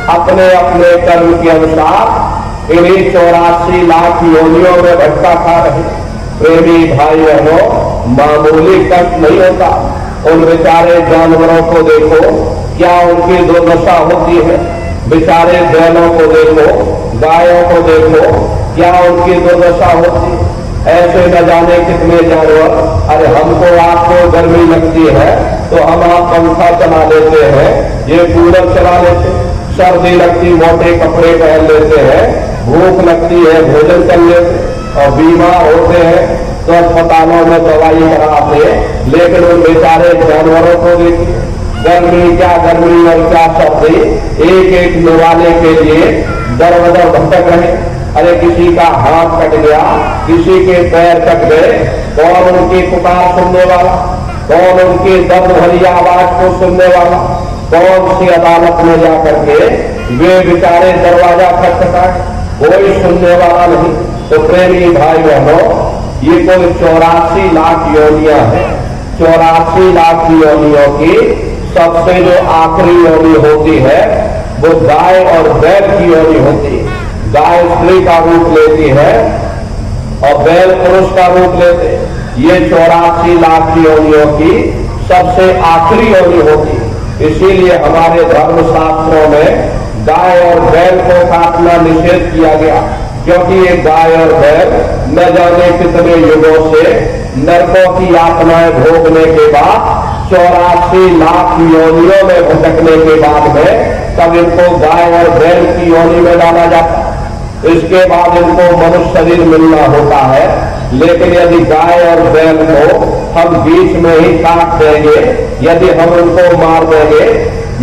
अपने अपने कर्म के अनुसार इन्हीं 84 लाख योनियों में भटका खा रहे। प्रेमी भाई बहनों, मामूली कष्ट नहीं होता। उन बेचारे जानवरों को देखो, क्या उनकी दुर्दशा होती है। बेचारे बैलों को देखो, गायों को देखो, क्या उनकी दुर्दशा होती है। ऐसे न जाने कितने जानवर, अरे हमको आपको गर्मी लगती है तो हम आप पंखा चला लेते हैं, ये कूलर चला लेते, सर्दी लगती मोटे कपड़े पहन लेते हैं, भूख लगती है भोजन कर लेते, और बीमार होते हैं तो अस्पतालों में दवाई कराते। लेकिन उन बेचारे जानवरों को देखिए, गर्मी क्या गर्मी और क्या सर्दी, एक एक निवाले के लिए दर बदर भटक रहे। अरे किसी का हाथ कट गया, किसी के पैर कट गए, कौन उनकी पुकार सुनने वाला, कौन उनकी दर्द भरी आवाज को सुनने वाला, कौन सी अदालत में जाकर के वे बेचारे दरवाजा खटखटाए, कोई सुनने वाला नहीं। तो प्रेमी भाई बहनों, ये कुल 84 लाख योनियां हैं। 84 लाख योनियों की सबसे जो आखिरी योनि होती है वो गाय और बैल की योनि होती है। गाय स्त्री का रूप लेती है और बैल पुरुष का रूप लेते हैं। ये 84 लाख योनियों की सबसे आखिरी योनि होती है। इसीलिए हमारे धर्म शास्त्रों में गाय और बैल को काटना निषेध किया गया, क्योंकि ये गाय और बैल न जाने कितने युगों से नरकों की यातनाएं भोगने के बाद 84 लाख योनियों में भटकने के बाद में तब इनको गाय और बैल की योनि में डाला जाता है। इसके बाद इनको मनुष्य शरीर मिलना होता है। लेकिन यदि गाय और बैल को हम बीच में ही काट देंगे, यदि हम उनको मार देंगे,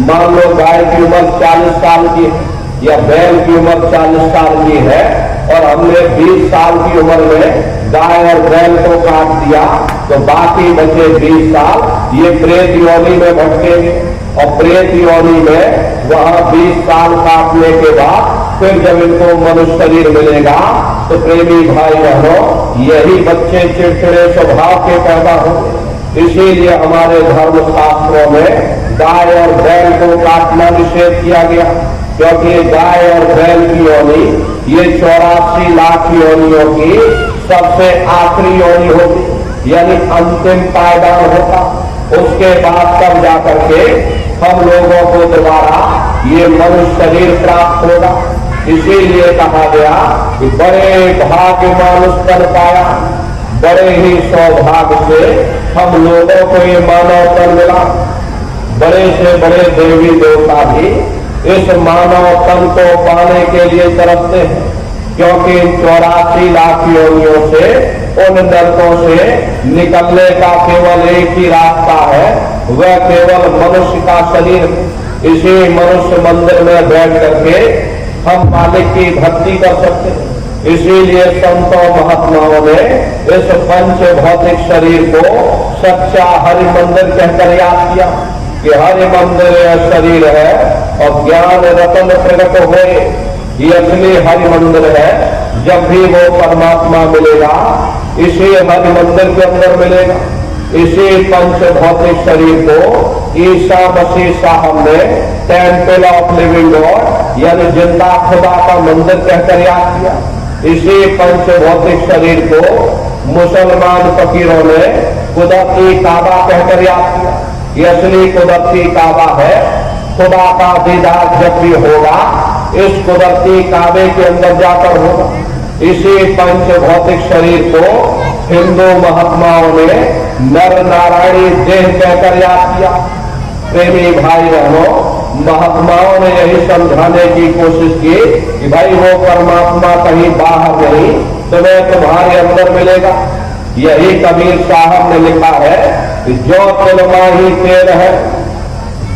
मान लो गाय की उम्र 40 साल की या बैल की उम्र 40 साल की है और हमने 20 साल की उम्र में गाय और बैल को काट दिया, तो बाकी बचे 20 साल ये प्रेत योनि में भटकेंगे और प्रेत योनि में वहां 20 साल काटने के बाद फिर जब इनको मनुष्य शरीर मिलेगा तो प्रेमी भाई बहनों, यही बच्चे चिड़चिड़े स्वभाव के पैदा होंगे। इसीलिए हमारे धर्म शास्त्रों में गाय और बैल को काटना निषेध किया गया, क्योंकि गाय और बैल की योनि ये 84 लाख योनियों की सबसे आखिरी योनि होती, यानी अंतिम पायदान होता। उसके बाद तब जाकर के हम लोगों को दोबारा ये मनुष्य शरीर प्राप्त होगा। इसीलिए कहा गया कि बड़े भाग्य मानुष कर पाया, बड़े ही सौभाग्य से हम लोगों को ये मानव तन मिला। बड़े से बड़े देवी देवता भी इस मानव तन को पाने के लिए तरसते हैं, क्योंकि 84 लाख योनियों से उन नरकों से निकलने का केवल एक ही रास्ता है, वह केवल मनुष्य का शरीर। इसी मनुष्य मंदिर में बैठ करके हम मालिक की भक्ति कर सकते हैं। इसीलिए संतों महात्माओं ने इस पंच भौतिक शरीर को सच्चा हरि मंदिर कहकर याद किया कि हरि मंदिर यह शरीर है और ज्ञान रतन प्रकट हुए, ये असली हरि मंदिर है। जब भी वो परमात्मा मिलेगा इसी हरि मंदिर के अंदर मिलेगा। इसी पंच भौतिक शरीर को ईसा मसीह साहब ने टेम्पल ऑफ लिविंग गॉड यानी जिंदा खुदा का मंदिर कहकर याद किया। इसी पंच भौतिक शरीर को मुसलमान फकीरों ने कुदरती काबा कहकर याद किया। ये असली कुदरती काबा है। खुदा का दीदार जब भी होगा इस कुदरती काबे के अंदर जाकर होगा। इसी पंच भौतिक शरीर को हिंदू महात्माओं ने नर नारायणी देह कहकर याद किया। प्रेमी भाई बहनों, महात्माओं ने यही समझाने की कोशिश की कि भाई वो परमात्मा कहीं बाहर नहीं, तुम्हें तुम्हारे अंदर मिलेगा। यही कबीर साहब ने लिखा है कि जो तिलमा ही तेल है,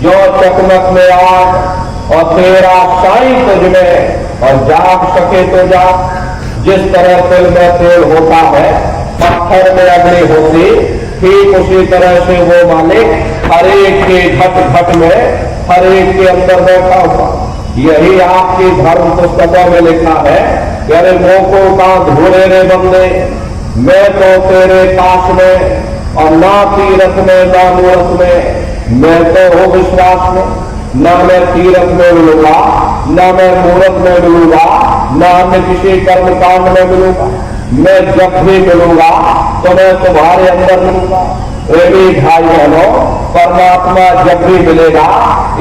जो चकमक में आग और तेरा साई तुझ में और जाग सके तो जाग। जिस तरह तिल में तेल होता है, पत्थर में अग्नि होती, ठीक उसी तरह से वो मालिक हर एक के घट घट में हर एक के अंदर बैठा हुआ। यही आपकी धर्म पुस्तकों में लिखा है कि अरे मोको का धूरे रे बंदे, मैं तो तेरे पास में और ना तीरथ में ना मूर्त में, मैं तो हूँ विश्वास में। ना मैं तीरथ में मिलूंगा, ना मैं मूर्त में मिलूंगा, ना मैं किसी कर्मकांड में मिलूंगा। मैं जब भी मिलूंगा तो मैं तुम्हारे अंदर मिलूंगा। प्रेमी भाई बहनों, परमात्मा जब भी मिलेगा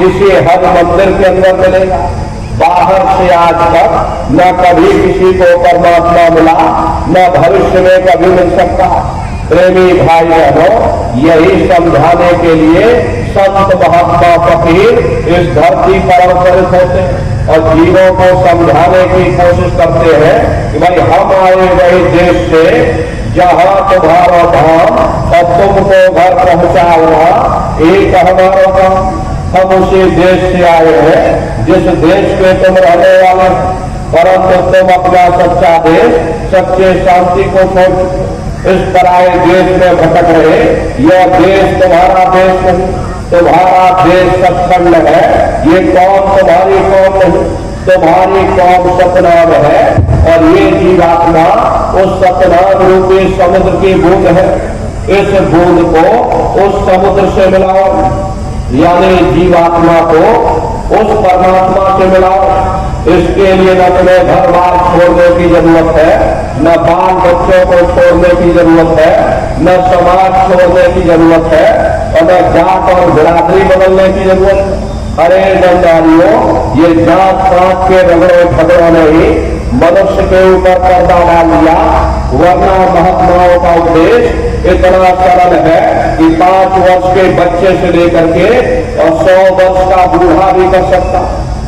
इसी हर मंदिर के अंदर मिलेगा। बाहर से आज तक न कभी किसी को परमात्मा मिला, न भविष्य में कभी मिल सकता। प्रेमी भाई बहनों, यही समझाने के लिए संत महात्मा फकीर इस धरती पर अवतरित होते हैं और जीवों को समझाने की कोशिश करते हैं कि भाई हम आए वही देश से जहां तुम्हारा धाम और तुमको घर पहुंचाऊंगा, एक हमारा काम। हम उसी देश से आए हैं जिस देश के तुम रहने वाले, परंतु तुम अपना सच्चा देश सच्चे शांति को छोड़ चुके, इस पराये देश में भटक रहे। यह देश तुम्हारा देश नहीं, तुम्हारा देश सत्संग है। ये कौम तुम्हारी कौम नहीं, तुम्हारी कौम सतनाम है और ये जीवात्मा उस सतनाम रूपी समुद्र की बूंद है। इस बूंद को उस समुद्र से मिलाओ, यानी जीवात्मा को उस परमात्मा से मिलाओ। इसके लिए न तुम्हें घर बार छोड़ने की जरूरत है, न बाल बच्चों को छोड़ने की जरूरत है, न समाज छोड़ने की जरूरत है और न जात और बिरादरी बदलने की जरूरत है। अरे नंदारियों, ये जात पात के झगड़ों ने ही मनुष्य के ऊपर पर्दा डाल दिया, वरना महात्माओं का उपदेश इतना सरल है कि 5 वर्ष के बच्चे से लेकर के और 100 वर्ष का बूढ़ा भी कर सकता।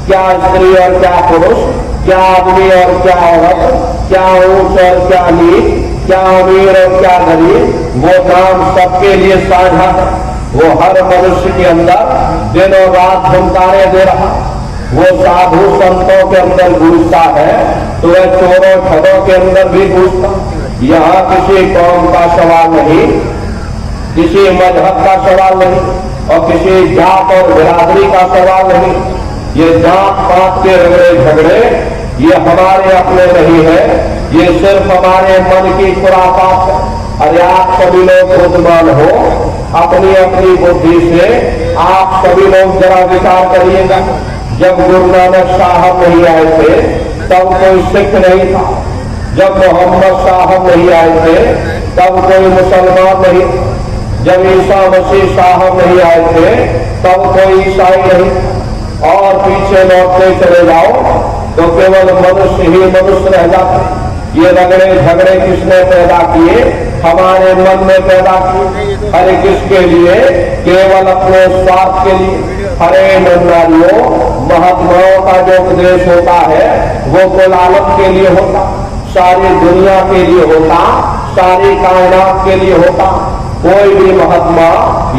क्या स्त्री और क्या पुरुष, क्या आदमी और क्या औरत, क्या ऊंच और क्या नीच, क्या अमीर और क्या गरीब, वो काम सबके लिए साझा है। वो हर मनुष्य के अंदर दिनों रात झुमकारे दे रहा। वो साधु संतों के अंदर घुसता है तो वह चोरों ठगों के अंदर भी घुसता। यहाँ किसी कौम का सवाल नहीं, किसी मजहब का सवाल नहीं और किसी जात और बिरादरी का सवाल नहीं। ये जात पात के झगड़े ये हमारे अपने नहीं है, ये सिर्फ हमारे मन की खुराफात है। अरे आप सभी लोग बुद्धिमान हो, अपनी अपनी बुद्धि से आप सभी लोग जरा विचार करिएगा। जब गुरु नानक साहब नहीं आए थे तब कोई सिख नहीं था, जब मोहम्मद साहब नहीं आए थे तब कोई मुसलमान नहीं, जब ईसा मसीह साहब नहीं आए थे तब कोई ईसाई नहीं। और पीछे लौटते चले जाओ तो केवल मनुष्य ही मनुष्य रह जाते। ये रगड़े झगड़े किसने पैदा किए? हमारे मन में पैदा किए। अरे किसके लिए? केवल अपने स्वार्थ के लिए। हरे नारियों, महात्माओं का जो उपदेश होता है वो कुल आलम के लिए होता, सारी दुनिया के लिए होता, सारी कायनात के लिए होता। कोई भी महात्मा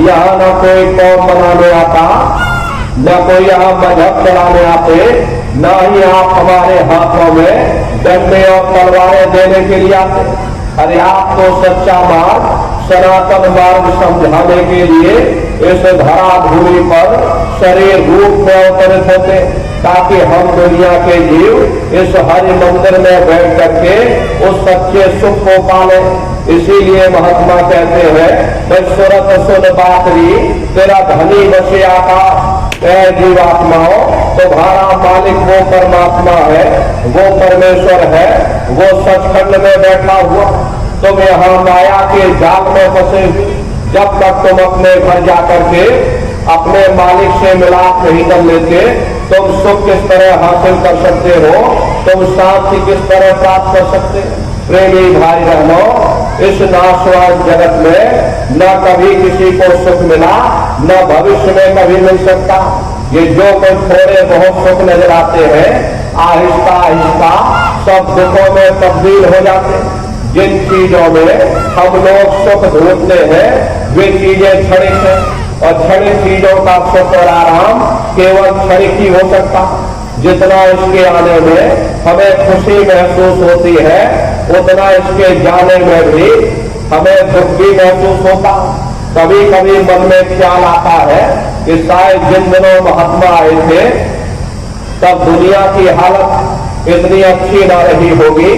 यहाँ न कोई कौम बनाने आता, न कोई यहाँ मजहब चलाने आते, न ही आप हमारे हाथों में डंडे और तलवारें देने के लिए आते। अरे आपको सच्चा मार्ग, सनातन मार्ग समझाने के लिए इस धरा भूमि पर शरीर रूप में अवतरित होते, ताकि हम दुनिया के जीव इस हरि मंदिर में बैठ करके उस सच्चे सुख को पाले। इसीलिए महात्मा कहते हैं, सूरत सुन बातरी तेरा धनी बसे आकाश। जीवात्माओं, तुम्हारा मालिक वो परमात्मा है, वो परमेश्वर है, वो सचखंड में बैठा हुआ। तुम यहाँ माया के जाल में फंसे। जब तक तुम अपने घर जाकर के अपने मालिक से मिलाप नहीं कर लेते, तुम सुख किस तरह हासिल कर सकते हो, तुम शांति किस तरह प्राप्त कर सकते। प्रेमी भाई बहनों, इस नाशवान जगत में न कभी किसी को सुख मिला, न भविष्य में कभी मिल सकता। ये जो कुछ थोड़े बहुत सुख नजर आते हैं, आहिस्ता आहिस्ता सब दुखों में तब्दील हो जाते। जिन चीजों में हम लोग सुख ढूंढते हैं वे चीजें क्षणिक हैं, और क्षणिक चीजों का सुख और आराम केवल क्षणिक ही हो सकता। जितना इसके आने में हमें खुशी महसूस होती है, उतना इसके जाने में भी हमें दुख भी महसूस होता। कभी कभी मन में ख्याल आता है कि शायद जिन दिनों महात्मा आए थे तब दुनिया की हालत इतनी अच्छी ना रही होगी,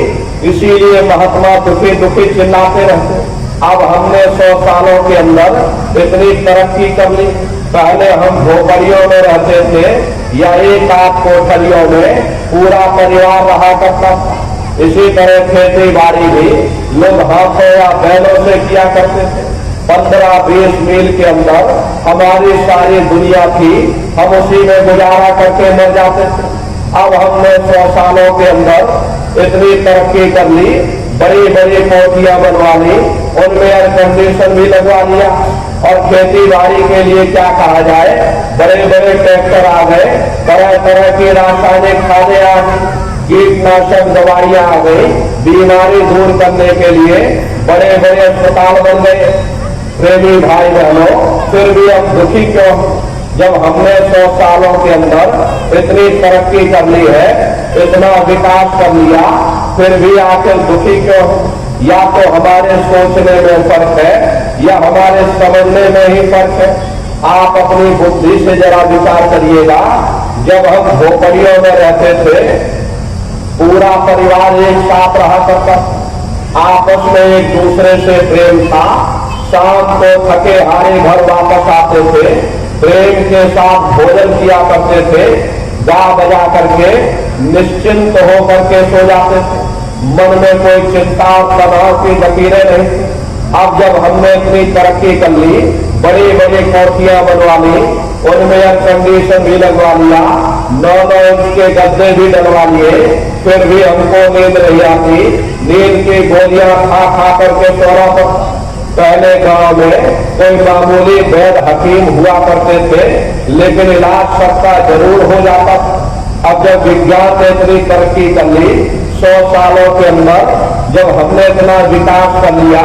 इसीलिए महात्मा दुखी दुखी चिल्लाते रहते। अब हमने 100 सालों के अंदर इतनी तरक्की कर ली। पहले हम झोपड़ियों में रहते थे या एक आध कोठरियों में पूरा परिवार रहा करता था। इसी तरह खेती बाड़ी भी लोग हाथों या बैलों से किया करते थे। 15-20 मील के अंदर हमारी सारी दुनिया थी, हम उसी में गुजारा करके मर जाते थे। अब हमने 100 सालों के अंदर इतनी तरक्की कर ली, बड़ी बड़ी कोठियां बनवा ली, उनमें एयर कंडीशन भी लगवा लिया, और खेती बाड़ी के लिए क्या कहा जाए, बड़े बड़े ट्रैक्टर आ गए, तरह तरह की रासायनिक खादें आ गई, कीटनाशक दवाइयां आ गई, बीमारी दूर करने के लिए बड़े बड़े अस्पताल बन गए। प्रेमी भाई बहनों, फिर भी हम दुखी क्यों? जब हमने 100 सालों के अंदर इतनी तरक्की कर ली है, इतना विकास कर लिया, फिर भी आखिर दुखी क्यों? या तो हमारे सोचने में फर्क है या हमारे समझने में ही फर्क है। आप अपनी बुद्धि से जरा विचार करिएगा। जब हम झोपड़ियों में रहते थे, पूरा परिवार एक साथ रहा करता, आपस में एक दूसरे से प्रेम था। शाम को थके हारे घर वापस आते थे, प्रेम के साथ भोजन किया करते थे, गा बजा करके निश्चिंत होकर के सो जाते थे। मन में कोई चिंता तनाव की लकीरें नहीं थी। अब जब हमने इतनी तरक्की कर ली, बड़ी बड़ी कोठियां बनवा ली, उनमें एयर कंडीशन भी लगवा लिया, 9-9 इंच के गद्दे भी डलवा लिए, फिर भी हमको नींद नहीं आती। नींद की गोलियां खा खा करके सोना पड़ता। पहले गांव में कोई मामूली वैद्य हकीम हुआ करते थे, लेकिन इलाज सबका जरूर हो जाता था। अब जब विज्ञान ने इतनी तरक्की कर ली, 100 सालों के अंदर जब हमने इतना विकास कर लिया,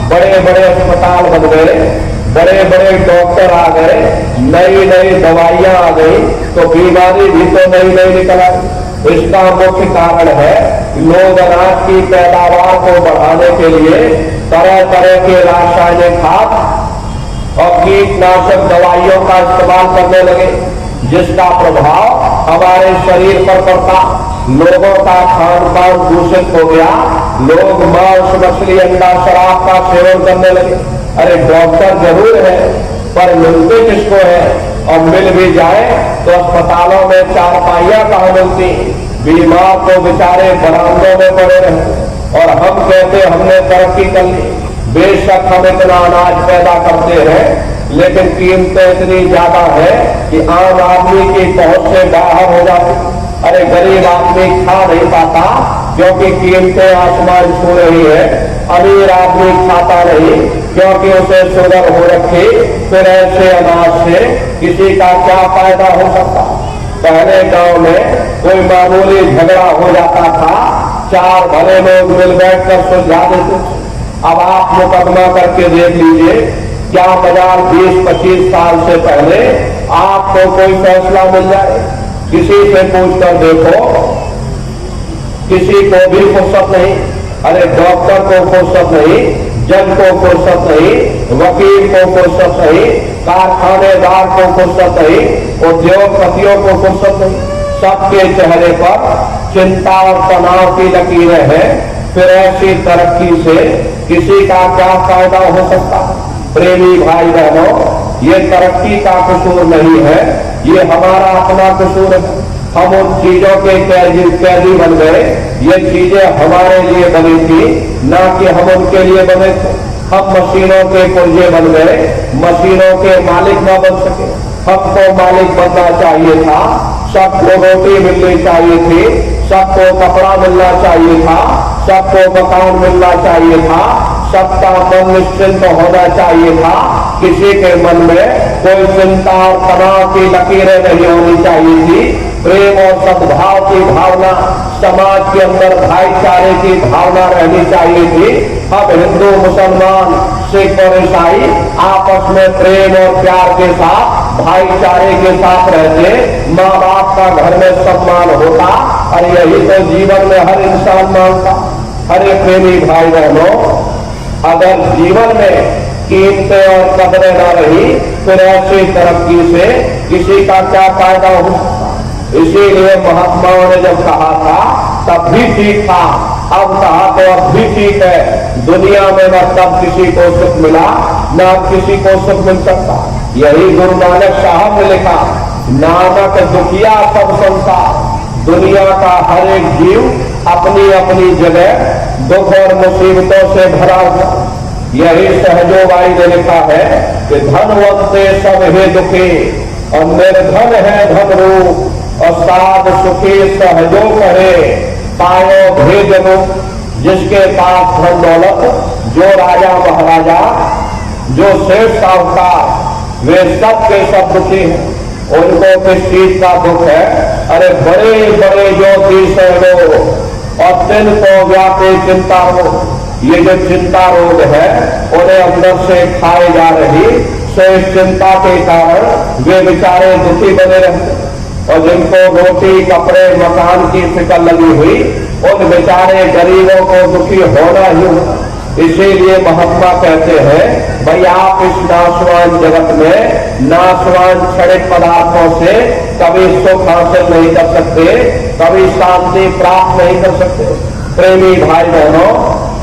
बड़े बड़े अस्पताल बन गए, बड़े बड़े डॉक्टर आ गए, नई नई दवाइयां आ गई, तो बीमारी भी तो नई नई निकल आई। इसका मुख्य कारण है लोग अनाज की पैदावार को बढ़ाने के लिए तरह तरह के रासायनिक खाद और कीटनाशक दवाइयों का इस्तेमाल करने लगे, जिसका प्रभाव हमारे शरीर पर पड़ता। लोगों का खान पान दूषित हो गया, लोग मांस मछली अंडा शराब का सेवन करने लगे। अरे डॉक्टर जरूर है, पर मिलते किसको है, और मिल भी जाए तो अस्पतालों में चारपाइयां कहाँ मिलती। बीमार तो बेचारे बरामदों में पड़े रहे और हम कहते हमने तरक्की कर ली। बेशक हम इतना अनाज पैदा करते हैं, लेकिन कीमतें इतनी ज्यादा है कि आम आदमी की पहुंच से बाहर हो जाती। अरे गरीब आदमी खा नहीं पाता क्योंकि कीमतें आसमान छू रही है। अमीर आदमी खाता नहीं क्योंकि उसे शुगर हो रखी। फिर ऐसे अनाज से किसी का क्या फायदा हो सकता। पहले गांव में कोई मामूली झगड़ा हो जाता था, 4 भले लोग मिल बैठ कर सुलझा देते। अब आप मुकदमा करके देख लीजिए, क्या बाजार 20-25 साल से पहले आपको कोई फैसला मिल जाए? किसी से पूछकर देखो, किसी को भी फुर्सत नहीं। अरे डॉक्टर को फुर्सत नहीं, जज को फुर्सत नहीं, वकील को फुर्सत नहीं, कारखानेदार को फुर्सत नहीं, उद्योगपतियों को फुर्सत नहीं। सबके चेहरे पर चिंता और तनाव की लकीरें हैं। फिर ऐसी तरक्की से किसी का क्या फायदा हो सकता? प्रेमी भाई बहनों, ये तरक्की का कसूर नहीं है, ये हमारा अपना कसूर है। हम उन चीजों के कैदी बन गए। ये चीजें हमारे लिए बनी थी, ना कि हम उनके लिए बने थे। हम मशीनों के पुर्जे बन गए, मशीनों के मालिक न बन सके। सबको मालिक बनना चाहिए था, सबको रोटी मिलनी चाहिए थी, सबको कपड़ा मिलना चाहिए था, सबको मकान मिलना चाहिए था, सबका मन निश्चिंत होना चाहिए था। किसी के मन में कोई चिंता और तनाव की लकीरें नहीं होनी चाहिए थी। प्रेम और सद्भाव की भावना, समाज के अंदर भाईचारे की भावना रहनी चाहिए थी। अब हिंदू मुसलमान सिख और ईसाई आपस में प्रेम और प्यार के साथ भाईचारे के साथ रहते, माँ बाप का घर में सम्मान होता, और यही तो जीवन में हर इंसान मांगता। अरे प्रेमी भाई बहनों, अगर जीवन में कीमतें और कदरें न रही, फिर ऐसी तरक्की से किसी का क्या फायदा हो सकता? इसीलिए महात्माओं ने जब कहा था तब भी ठीक था, अब कहा तो अब भी ठीक है। दुनिया में न तब किसी को सुख मिला, न किसी को सुख मिल सकता। यही गुरु नानक साहब ने लिखा, नानक दुखिया सब संसार। दुनिया का हर एक जीव अपनी अपनी जगह दुख और मुसीबतों से भरा हुआ। यही सहजोबाई ने लिखा है कि धनवंते सब है दुखी और निर्धन है धन रूप, और साध सुखी सहजो करे पायो भेदनु। जिसके पास धन दौलत, जो राजा महाराजा, जो सेठ साहूकार, वे सब के सब दुखी हैं। उनको किस चीज का दुख है? अरे बड़े बड़े ज्योतिष है लोग, और दिन को व्यापी चिंता हो। ये जो चिंता रोग है, उन्हें अंदर से खाए जा रही, सो इस चिंता के कारण वे बेचारे दुखी बने रहते। और जिनको रोटी कपड़े मकान की फिक्र लगी हुई, उन बेचारे गरीबों को दुखी होना ही होगा। इसीलिए महात्मा कहते हैं, भाई आप इस नाशवान जगत में नाशवान क्षणिक पदार्थों से कभी सुख हासिल नहीं कर सकते, कभी शांति प्राप्त नहीं कर सकते। प्रेमी भाई बहनों,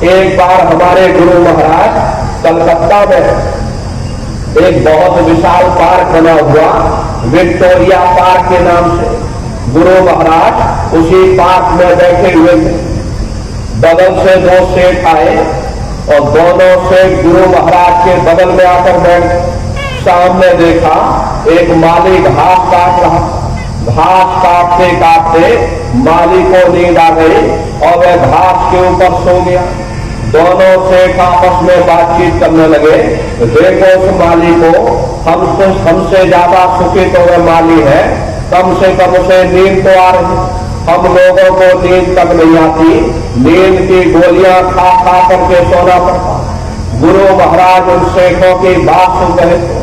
एक बार हमारे गुरु महाराज कलकत्ता में एक बहुत विशाल पार्क बना हुआ, विक्टोरिया पार्क के नाम से, गुरु महाराज उसी पार्क में बैठे हुए थे। बगल से 2 सेठ आए और दोनों सेठ गुरु महाराज के बगल में आकर बैठ। सामने देखा एक माली घास काट रहा, घास काटते काटते माली को नींद आ गई और वह घास के ऊपर सो गया। दोनों शेख आपस में बातचीत करने लगे, देखो उस माली को, हमसे ज्यादा सुखी तो वह माली है, कम से कम उसे नींद तो आ रही, हम लोगों को नींद तक नहीं आती, नींद की गोलियां खा खा करके सोना पड़ता। गुरु महाराज उन शेखों की बात सुन रहे थे।